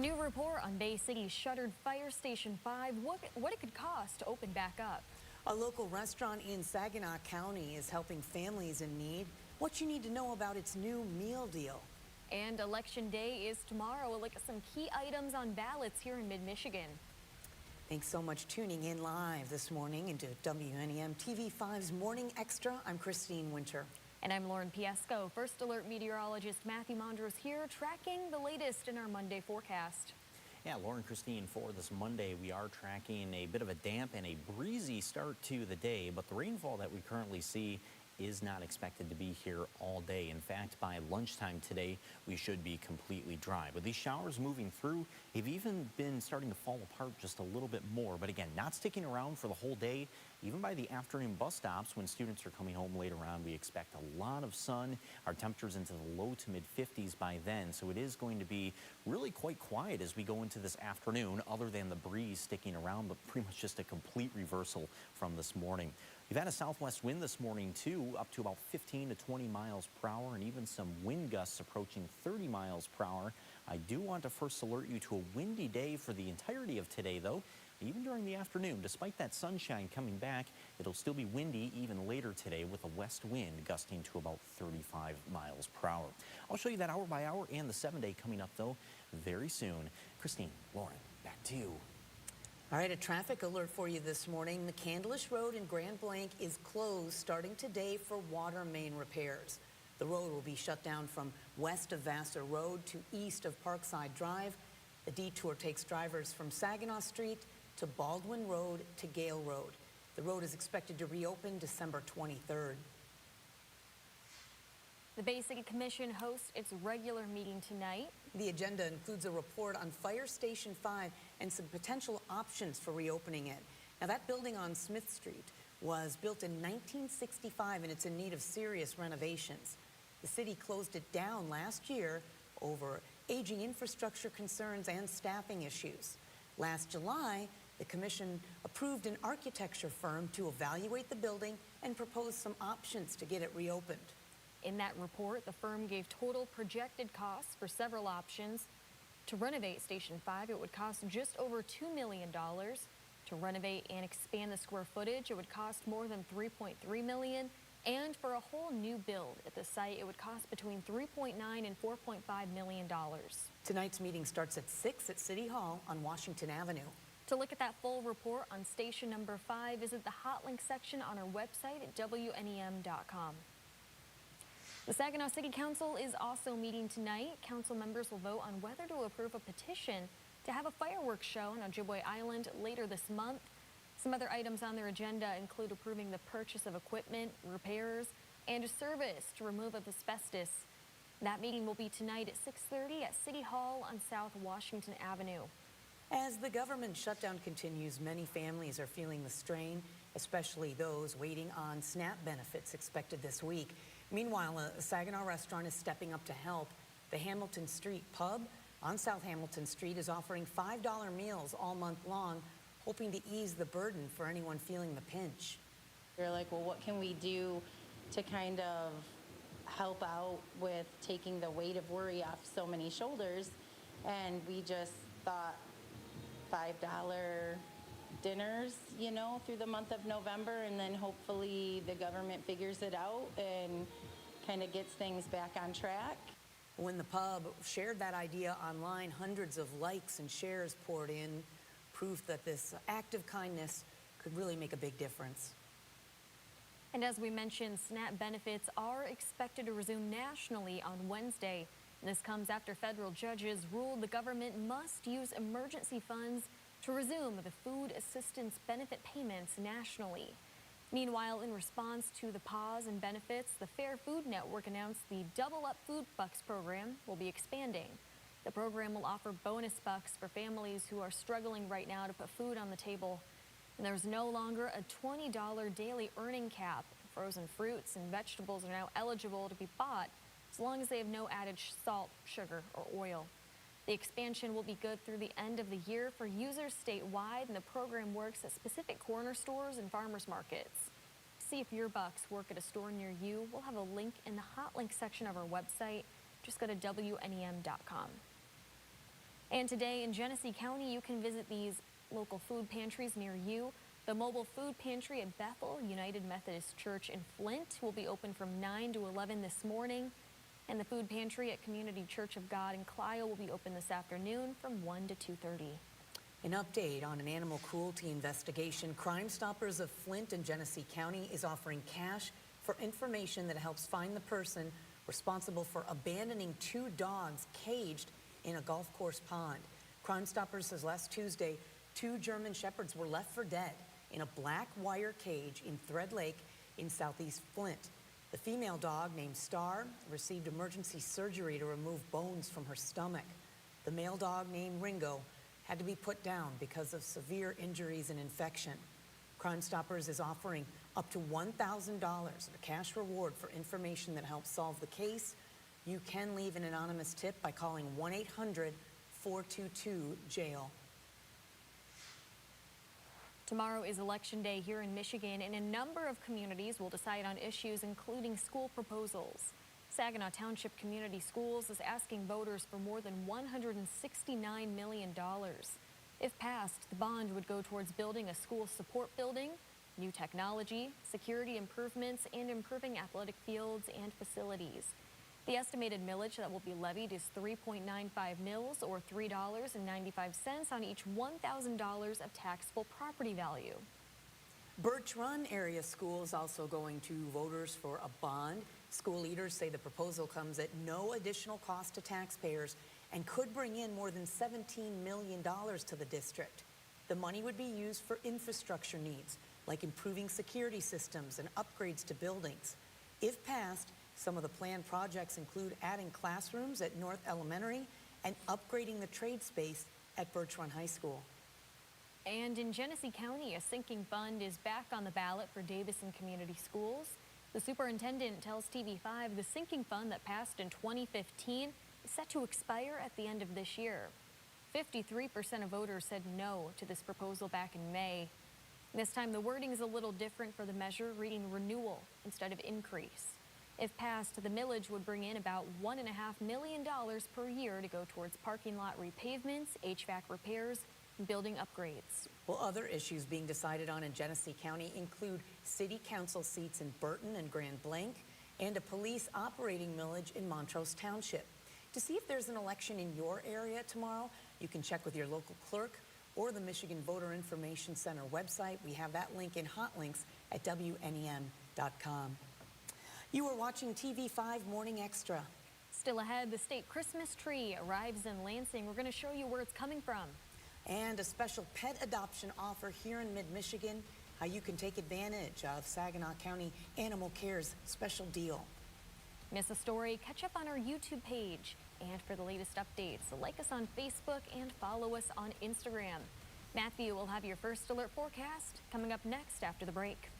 new report on Bay City's shuttered Fire Station 5, what it could cost to open back up. A local restaurant in Saginaw County is helping families in need. What you need to know about its new meal deal. And Election Day is tomorrow. We'll look at some key items on ballots here in mid-Michigan. Thanks so much tuning in live this morning into WNEM TV5's Morning Extra. I'm Christine Winter. And I'm Lauren Piesco. First Alert meteorologist Matthew Mondros here, tracking the latest in our Monday forecast. Yeah, Lauren, Christine, for this Monday, we are tracking a bit of a damp and a breezy start to the day, but the rainfall that we currently see is not expected to be here all day. In fact, by lunchtime today, we should be completely dry. With these showers moving through, they've even been starting to fall apart just a little bit more. But again, not sticking around for the whole day. Even by the afternoon bus stops, when students are coming home later on, we expect a lot of sun. Our temperatures into the low to mid 50s by then. So it is going to be really quite quiet as we go into this afternoon, other than the breeze sticking around, but pretty much just a complete reversal from this morning. We've had a southwest wind this morning, too, up to about 15 to 20 miles per hour, and even some wind gusts approaching 30 miles per hour. I do want to first alert you to a windy day for the entirety of today, though. Even during the afternoon, despite that sunshine coming back, it'll still be windy even later today with a west wind gusting to about 35 miles per hour. I'll show you that hour by hour and the 7-day coming up, though, very soon. Christine, Lauren, back to you. All right, a traffic alert for you this morning. The Candlish Road in Grand Blanc is closed starting today for water main repairs. The road will be shut down from west of Vassar Road to east of Parkside Drive. The detour takes drivers from Saginaw Street to Baldwin Road to Gale Road. The road is expected to reopen December 23rd. The Bay City Commission hosts its regular meeting tonight. The agenda includes a report on Fire Station 5 and some potential options for reopening it. Now, that building on Smith Street was built in 1965 and it's in need of serious renovations. The city closed it down last year over aging infrastructure concerns and staffing issues. Last July, the commission approved an architecture firm to evaluate the building and propose some options to get it reopened. In that report, the firm gave total projected costs for several options. To renovate Station 5, it would cost just over $2 million. To renovate and expand the square footage, it would cost more than $3.3 million. And for a whole new build at the site, it would cost between $3.9 and $4.5 million. Tonight's meeting starts at 6 at City Hall on Washington Avenue. To look at that full report on station number 5, visit the hot link section on our website at WNEM.com. The Saginaw City Council is also meeting tonight. Council members will vote on whether to approve a petition to have a fireworks show on Ojibwe Island later this month. Some other items on their agenda include approving the purchase of equipment, repairs, and a service to remove of asbestos. That meeting will be tonight at 6:30 at City Hall on South Washington Avenue. As the government shutdown continues, many families are feeling the strain, especially those waiting on SNAP benefits expected this week. Meanwhile, a Saginaw restaurant is stepping up to help. The Hamilton Street Pub on South Hamilton Street is offering $5 meals all month long, hoping to ease the burden for anyone feeling the pinch. They're like, well, what can we do to kind of help out with taking the weight of worry off so many shoulders? And we just thought $5 dinners, you know, through the month of November, and then hopefully the government figures it out and kind of gets things back on track. When the pub shared that idea online, hundreds of likes and shares poured in, proof that this act of kindness could really make a big difference. And as we mentioned, SNAP benefits are expected to resume nationally on Wednesday. This comes after federal judges ruled the government must use emergency funds to resume the food assistance benefit payments nationally. Meanwhile, in response to the pause in benefits, the Fair Food Network announced the Double Up Food Bucks program will be expanding. The program will offer bonus bucks for families who are struggling right now to put food on the table. And there's no longer a $20 daily earning cap. Frozen fruits and vegetables are now eligible to be bought as long as they have no added salt, sugar, or oil. The expansion will be good through the end of the year for users statewide, and the program works at specific corner stores and farmers markets. To see if your bucks work at a store near you, we'll have a link in the hot link section of our website. Just go to WNEM.com. And today in Genesee County, you can visit these local food pantries near you. The mobile food pantry at Bethel United Methodist Church in Flint will be open from 9 to 11 this morning. And the food pantry at Community Church of God in Clio will be open this afternoon from 1 to 2:30. An update on an animal cruelty investigation. Crime Stoppers of Flint and Genesee County is offering cash for information that helps find the person responsible for abandoning 2 dogs caged in a golf course pond. Crime Stoppers says last Tuesday, 2 German Shepherds were left for dead in a black wire cage in Thread Lake in southeast Flint. The female dog, named Star, received emergency surgery to remove bones from her stomach. The male dog, named Ringo, had to be put down because of severe injuries and infection. Crime Stoppers is offering up to $1,000 of a cash reward for information that helps solve the case. You can leave an anonymous tip by calling 1-800-422-JAIL. Tomorrow is Election Day here in Michigan, and a number of communities will decide on issues including school proposals. Saginaw Township Community Schools is asking voters for more than $169 million. If passed, the bond would go towards building a school support building, new technology, security improvements, and improving athletic fields and facilities. The estimated millage that will be levied is 3.95 mils, or $3.95 on each $1,000 of taxable property value. Birch Run area school is also going to voters for a bond. School leaders say the proposal comes at no additional cost to taxpayers and could bring in more than $17 million to the district. The money would be used for infrastructure needs, like improving security systems and upgrades to buildings. If passed, some of the planned projects include adding classrooms at North Elementary and upgrading the trade space at Birch Run High School. And in Genesee County, a sinking fund is back on the ballot for Davison Community Schools. The superintendent tells TV5 the sinking fund that passed in 2015 is set to expire at the end of this year. 53% of voters said no to this proposal back in May. This time, the wording is a little different for the measure, reading renewal instead of increase. If passed, the millage would bring in about $1.5 million per year to go towards parking lot repavements, HVAC repairs, and building upgrades. Well, other issues being decided on in Genesee County include city council seats in Burton and Grand Blanc and a police operating millage in Montrose Township. To see if there's an election in your area tomorrow, you can check with your local clerk or the Michigan Voter Information Center website. We have that link in hot links at WNEM.com. You are watching TV5 Morning Extra. Still ahead, the state Christmas tree arrives in Lansing. We're going to show you where it's coming from. And a special pet adoption offer here in mid-Michigan, how you can take advantage of Saginaw County Animal Care's special deal. Miss a story? Catch up on our YouTube page. And for the latest updates, like us on Facebook and follow us on Instagram. Matthew will have your first alert forecast coming up next after the break.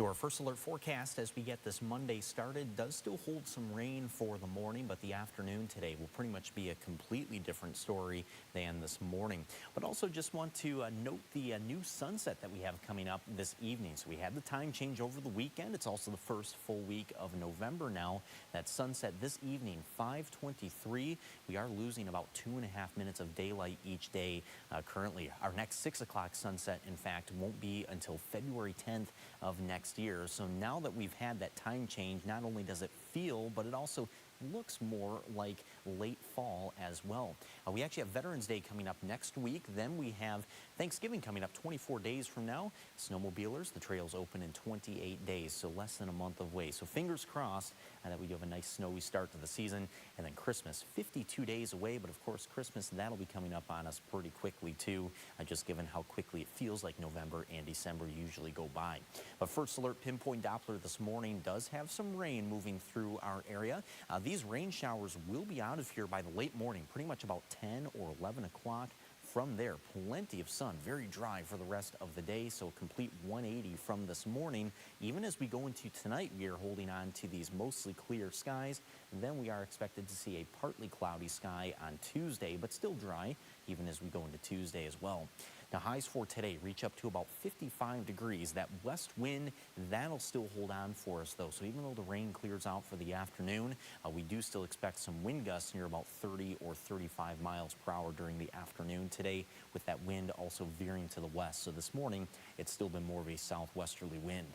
So our first alert forecast as we get this Monday started does still hold some rain for the morning, but the afternoon today will pretty much be a completely different story than this morning. But also just want to note the new sunset that we have coming up this evening. So we had the time change over the weekend. It's also the first full week of November now. That sunset this evening, 5:23. We are losing about 2.5 minutes of daylight each day currently. Our next 6 o'clock sunset, in fact, won't be until February 10th of next year. So now that we've had that time change, not only does it feel, but it also looks more like late fall as well. We actually have Veterans Day coming up next week. Then we have Thanksgiving coming up 24 days from now. Snowmobilers, the trails open in 28 days, so less than a month away. So fingers crossed that we do have a nice snowy start to the season. And then Christmas, 52 days away. But of course, Christmas, that'll be coming up on us pretty quickly too, just given how quickly it feels like November and December usually go by. But first alert pinpoint Doppler this morning does have some rain moving through our area. These rain showers will be out of here by the late morning, pretty much about 10 or 11 o'clock. From there, plenty of sun, very dry for the rest of the day, so a complete 180 from this morning. Even as we go into tonight, we are holding on to these mostly clear skies. Then we are expected to see a partly cloudy sky on Tuesday, but still dry, even as we go into Tuesday as well. Now, highs for today reach up to about 55 degrees. That west wind, that'll still hold on for us, though. So even though the rain clears out for the afternoon, we do still expect some wind gusts near about 30 or 35 miles per hour during the afternoon today, with that wind also veering to the west. So this morning, it's still been more of a southwesterly wind.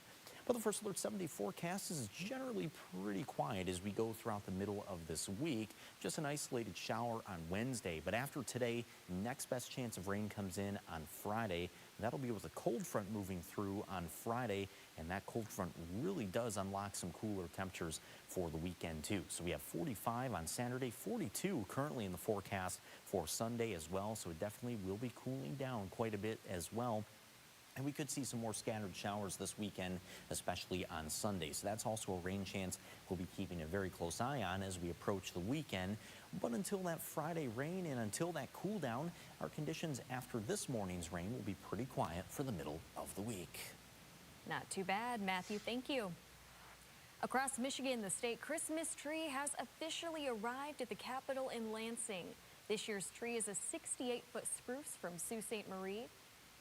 But the first alert 7-day forecast is generally pretty quiet as we go throughout the middle of this week. Just an isolated shower on Wednesday. But after today, next best chance of rain comes in on Friday. That'll be with a cold front moving through on Friday. And that cold front really does unlock some cooler temperatures for the weekend too. So we have 45 on Saturday, 42 currently in the forecast for Sunday as well. So it definitely will be cooling down quite a bit as well. And we could see some more scattered showers this weekend, especially on Sunday. So that's also a rain chance we'll be keeping a very close eye on as we approach the weekend. But until that Friday rain and until that cool down, our conditions after this morning's rain will be pretty quiet for the middle of the week. Not too bad, Matthew. Thank you. Across Michigan, the state Christmas tree has officially arrived at the Capitol in Lansing. This year's tree is a 68-foot spruce from Sault Ste. Marie.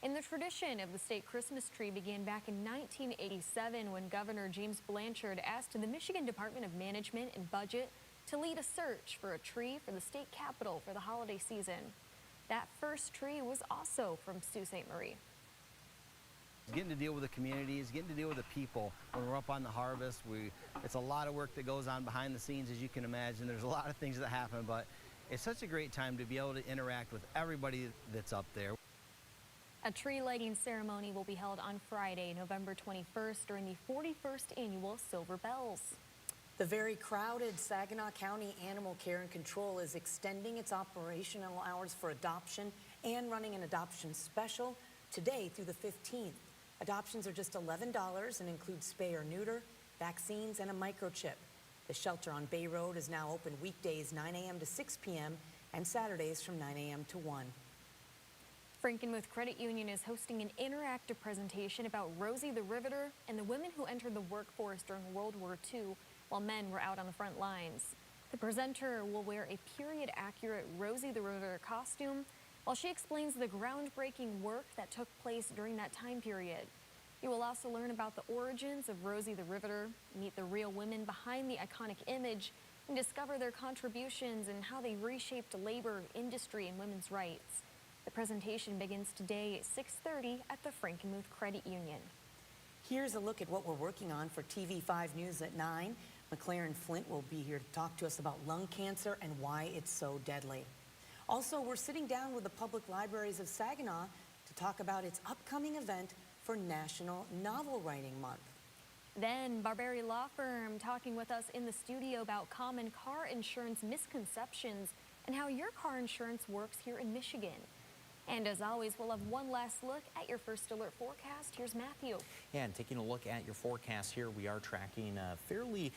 And the tradition of the state Christmas tree began back in 1987 when Governor James Blanchard asked the Michigan Department of Management and Budget to lead a search for a tree for the state capitol for the holiday season. That first tree was also from Sault Ste. Marie. Getting to deal with the communities, getting to deal with the people. When we're up on the harvest, it's a lot of work that goes on behind the scenes, as you can imagine. There's a lot of things that happen, but it's such a great time to be able to interact with everybody that's up there. A tree lighting ceremony will be held on Friday, November 21st during the 41st annual Silver Bells. The very crowded Saginaw County Animal Care and Control is extending its operational hours for adoption and running an adoption special today through the 15th. Adoptions are just $11 and include spay or neuter, vaccines, and a microchip. The shelter on Bay Road is now open weekdays 9 a.m. to 6 p.m. and Saturdays from 9 a.m. to 1. Frankenmuth Credit Union is hosting an interactive presentation about Rosie the Riveter and the women who entered the workforce during World War II while men were out on the front lines. The presenter will wear a period-accurate Rosie the Riveter costume while she explains the groundbreaking work that took place during that time period. You will also learn about the origins of Rosie the Riveter, meet the real women behind the iconic image, and discover their contributions and how they reshaped labor, industry, and women's rights. The presentation begins today at 6:30 at the Frankenmuth Credit Union. Here's a look at what we're working on for TV5 News at 9. McLaren Flint will be here to talk to us about lung cancer and why it's so deadly. Also, we're sitting down with the Public Libraries of Saginaw to talk about its upcoming event for National Novel Writing Month. Then Barberi Law Firm talking with us in the studio about common car insurance misconceptions and how your car insurance works here in Michigan. And as always, we'll have one last look at your first alert forecast. Here's Matthew. Yeah, and taking a look at your forecast here, we are tracking a fairly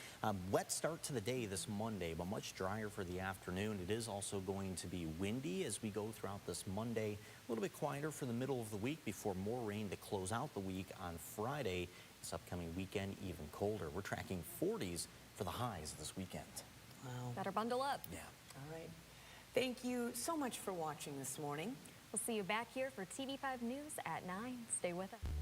wet start to the day this Monday, but much drier for the afternoon. It is also going to be windy as we go throughout this Monday. A little bit quieter for the middle of the week before more rain to close out the week on Friday. This upcoming weekend, even colder. We're tracking 40s for the highs this weekend. Wow. Better bundle up. Yeah. All right. Thank you so much for watching this morning. We'll see you back here for TV5 News at 9. Stay with us.